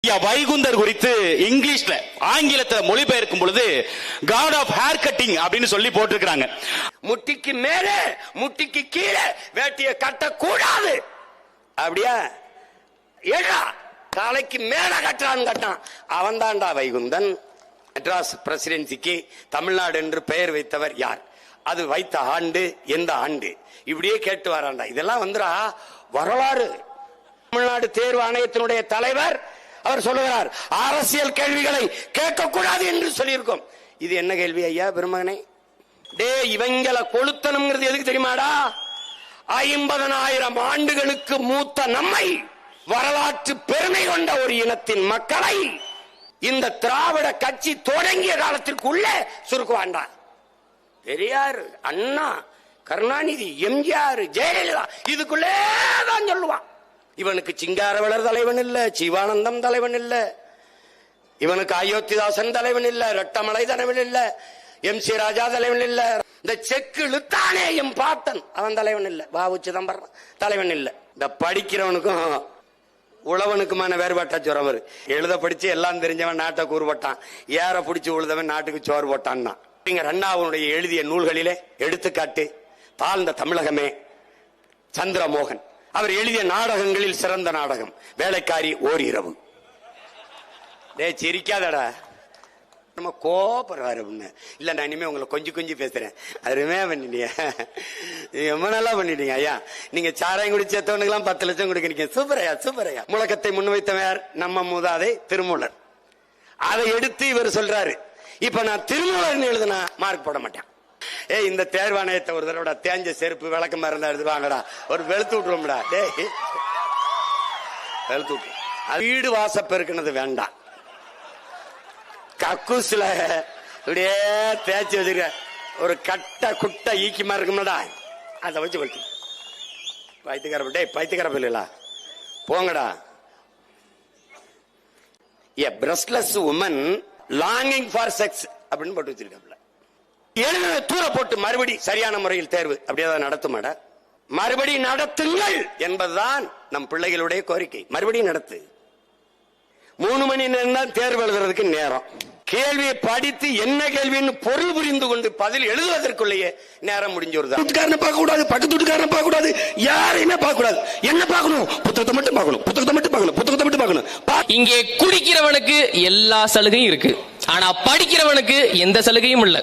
வைகுந்தர் குறித்து இங்கிலீஷ்ல ஆங்கிலத்தில் மொழிபெயர்க்கும் பொழுது காட் ஆஃப் ஹேர் கட்டிங் அப்படின்னு சொல்லி போட்டிருக்காங்க. முட்டிக்கு மேலே முட்டிக்கு கீழே வேட்டிய கட்டக்கூடாது. அப்படியா? ஏடா தலைக்கு மேல கட்டான். அவன் தான்டா வைகுந்தன். மெட்ராஸ் பிரசிடென்சிக்கு தமிழ்நாடு என்று பெயர் வைத்தவர் யார்? அது வைத்த ஆண்டு எந்த ஆண்டு? இப்படியே கேட்டு வராண்டா. இதெல்லாம் வந்துடா வரலாறு. தமிழ்நாடு தேர்வு ஆணையத்தினுடைய தலைவர் அவர் சொல்லுகிறார், அரசியல் கேள்விகளை கேட்கக்கூடாது என்று சொல்லியிருக்கோம். இது என்ன கேள்வி ஐயா பெருமகனே? டே இவங்களை கொளுத்தணுங்கிறது எதுக்கு தெரியுமாடா? 50,000 ஆண்டுகளுக்கு மூத்த நம்மை, வரலாற்று பெருமை கொண்ட ஒரு இனத்தின் மக்களை இந்த திராவிட கட்சி தொடங்கிய காலத்திற்குள்ளே சுருக்குவாண்டா. பெரியார், அண்ணா, கருணாநிதி, எம்ஜிஆர், ஜெயலலிதா இதுக்குள்ளே தான் சொல்லுவான். இவனுக்கு சிங்காரவளர் தலைவன் இல்ல, சிவானந்தம் தலைவன் இல்ல, இவனுக்கு அயோத்திதாசன் தலைவன் இல்ல, ரெட்டமலை தலைவன் இல்ல, MC ராஜா தலைவன் இல்ல, இந்த செக்கு இழுத்தானே எம் பாட்டன் அவன் தலைவன் இல்ல, வ.உ. சிதம்பரம் தலைவன் இல்ல. இந்த படிக்கிறவனுக்கும் உழவனுக்குமான வேறுபாட்டா சொல்ற மாதிரி எழுத படிச்சு எல்லாம் தெரிஞ்சவன் நாட்டை கூறுபட்டான், ஏற பிடிச்சு உழுதவன் நாட்டுக்கு சோறு போட்டான்னா. அண்ணாவுடைய எழுதிய நூல்களிலே எடுத்துக்காட்டு தாழ்ந்த தமிழகமே, சந்திரமோகன். அவர் எழுதிய நாடகங்களில் சிறந்த நாடகம் வேலைக்காரி ஓர் இரவு. சிரிக்காதடா, நம்ம கோபப்படுறாரு. இல்ல நான் இனிமே உங்களை கொஞ்சம் பேசுறேன். அருமையா பண்ணிட்டீங்க, ரொம்ப நல்லா பண்ணிட்டீங்க ஐயா. நீங்க சாராயம் குடிச்சவனுக்கெல்லாம் 10 லட்சம் கொடுக்கறீங்க. சூப்பரையா சூப்பரையா. முழக்கத்தை முன்வைத்தவர் நம்ம மூதாதை திருமூலர். அதை எடுத்து இவர் சொல்றாரு, இப்ப நான் திருமூலர் எழுதுனா மார்க் போட மாட்டேன். இந்த தேர்வாணையத்தை ஒரு தடவை தேஞ்ச செருப்பு விளக்கமா இருந்தா எடுத்துவாங்கடா, ஒரு வெளுத்து விட்டுருவோம்டா. வெளுத்து விட்டு வீடு வாசப்பெருக்குனது வேண்டாம். கக்கூஸ்ல இப்படியே தேய்ச்சி வச்சிருக்க ஒரு குட்டை ஈக்கிமா இருக்குமாடா, அதை வச்சு வச்சு பைத்தியக்காரப்ப இல்ல போங்கடா. A breastless woman longing for sex அப்படின்னு போட்டு வச்சிருக்காப்ல. எழுத தூர போட்டு மறுபடி சரியான முறையில் தேர்வு அப்படியே நடத்துமாடா. மறுபடி நடத்துங்கள் என்பதுதான் நம் பிள்ளைகளுடைய கோரிக்கை. மறுபடியும் நடத்து. 3 மணி நேரம் தான் தேர்வு எழுதுறதுக்கு நேரம். கேள்வியை படித்து என்ன கேள்வின்னு பொருள் புரிந்து கொண்டு பதில் எழுதுவதற்குள்ளேயே நேரம் முடிஞ்சுருது. பார்க்க கூடாது, பக்கத்து வீட்டுக்காரனை பார்க்க கூடாது, யாரையுமே பார்க்க கூடாது. என்ன பார்க்கணும்? புத்தகத்தை மட்டும் பார்க்கணும், புத்தகத்தை மட்டும் பார்க்கணும், புத்தகத்தை மட்டும் பார்க்கணும். இங்கே குடிக்கிறவனுக்கு எல்லா சலுகையும் இருக்கு, ஆனா படிக்கிறவனுக்கு எந்த சலுகையும் இல்ல.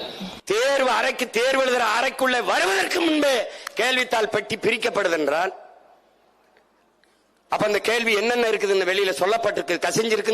தேர்வு அறைக்கு தேர்வு எழுதுற அறைக்குள்ளே வருவதற்கு முன்பே கேள்வித்தாள் பெட்டி பிரிக்கப்படுது என்றால் அப்ப அந்த கேள்வி என்னென்ன இருக்குது வெளியில சொல்லப்பட்டிருக்கு, கசிஞ்சிருக்கு.